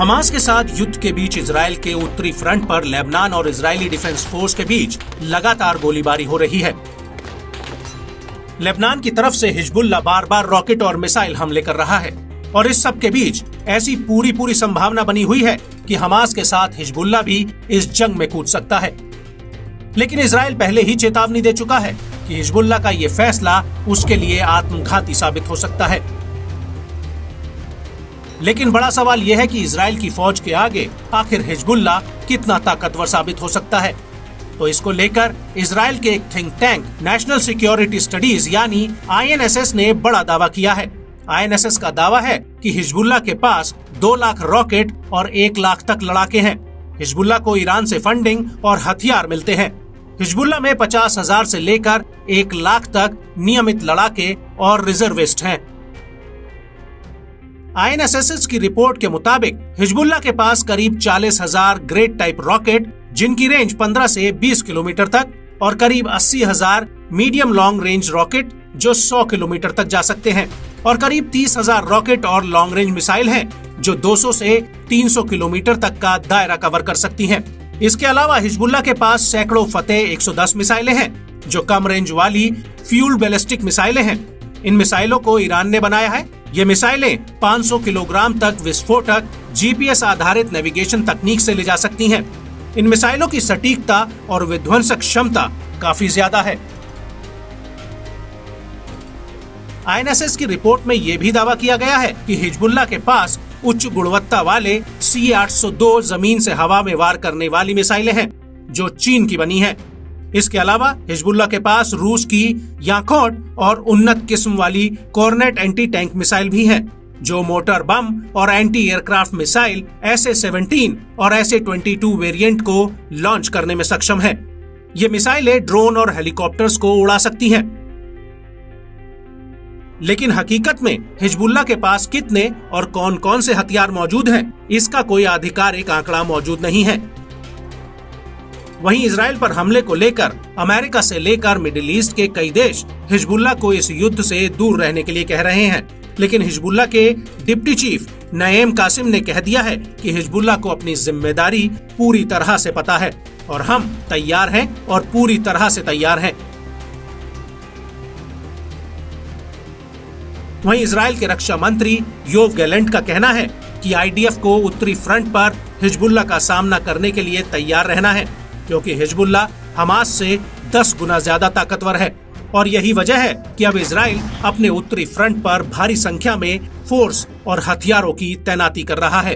Hamas के साथ युद्ध के बीच इजराइल के उत्तरी फ्रंट पर लेबनान और इजरायली डिफेंस फोर्स के बीच लगातार गोलीबारी हो रही है। लेबनान की तरफ से हिजबुल्लाह बार बार रॉकेट और मिसाइल हमले कर रहा है और इस सब के बीच ऐसी पूरी संभावना बनी हुई है कि हमास के साथ हिजबुल्लाह भी इस जंग में कूद सकता है। लेकिन इजराइल पहले ही चेतावनी दे चुका है कि हिजबुल्लाह का ये फैसला उसके लिए आत्मघाती साबित हो सकता है। लेकिन बड़ा सवाल यह है कि इजराइल की फौज के आगे आखिर हिजबुल्लाह कितना ताकतवर साबित हो सकता है। तो इसको लेकर इजराइल के एक think tank national security studies यानी INSS ने बड़ा दावा किया है। INSS का दावा है कि हिजबुल्लाह के पास 2 लाख रॉकेट और 1 लाख तक लड़ाके हैं। हिजबुल्लाह को ईरान से फंडिंग और हथियार मिलते हैं। हिजबुल्लाह में 50,000 से लेकर 1 लाख तक नियमित लड़ाके और रिजर्विस्ट हैं। INSS की रिपोर्ट के मुताबिक हिजबुल्लाह के पास करीब 40,000 ग्रेट टाइप रॉकेट जिनकी रेंज 15 से 20 किलोमीटर तक और करीब 80,000 मीडियम लॉन्ग रेंज रॉकेट जो 100 किलोमीटर तक जा सकते हैं और करीब 30,000 रॉकेट और लॉन्ग रेंज मिसाइल हैं जो 200 से 300 किलोमीटर तक का दायरा कवर कर सकती हैं। इसके अलावा हिजबुल्लाह के पास सैकड़ों फतेह 110 मिसाइलें हैं जो कम रेंज वाली फ्यूल बैलिस्टिक मिसाइलें हैं। इन मिसाइलों को ईरान ने बनाया है। ये मिसाइलें 500 किलोग्राम तक विस्फोटक GPS आधारित नेविगेशन तकनीक से ले जा सकती हैं। इन मिसाइलों की सटीकता और विध्वंसक क्षमता काफी ज्यादा है। INSS की रिपोर्ट में यह भी दावा किया गया है कि हिजबुल्लाह के पास उच्च गुणवत्ता वाले C-802 जमीन से हवा में वार करने वाली मिसाइलें हैं जो चीन की बनी हैं। इसके अलावा हिजबुल्लाह के पास रूस की याकोट और उन्नत किस्म वाली कॉर्नेट एंटी टैंक मिसाइल भी हैं जो मोटर बम और एंटी एयरक्राफ्ट मिसाइल SA-17 और SA-22 वेरिएंट को लॉन्च करने में सक्षम है। ये मिसाइलें ड्रोन और हेलीकॉप्टर्स को उड़ा सकती हैं। लेकिन हकीकत में हिजबुल्लाह के पास कितने और कौन कौन से हथियार मौजूद हैं, इसका कोई आधिकारिक आंकड़ा मौजूद नहीं है। वहीं इजराइल पर हमले को लेकर अमेरिका से लेकर मिडिल ईस्ट के कई देश हिजबुल्लाह को इस युद्ध से दूर रहने के लिए कह रहे हैं। लेकिन हिजबुल्लाह के डिप्टी चीफ नईम कासिम ने कह दिया है कि हिजबुल्लाह को अपनी जिम्मेदारी पूरी तरह से पता है और हम तैयार हैं और पूरी तरह से तैयार हैं। वहीं इजराइल के रक्षा मंत्री योव गैलेंट का कहना है कि IDF को उत्तरी फ्रंट पर हिजबुल्लाह का सामना करने के लिए तैयार रहना है क्योंकि हिजबुल्लाह हमास से 10 गुना ज्यादा ताकतवर है और यही वजह है कि अब इजराइल अपने उत्तरी फ्रंट पर भारी संख्या में फोर्स और हथियारों की तैनाती कर रहा है।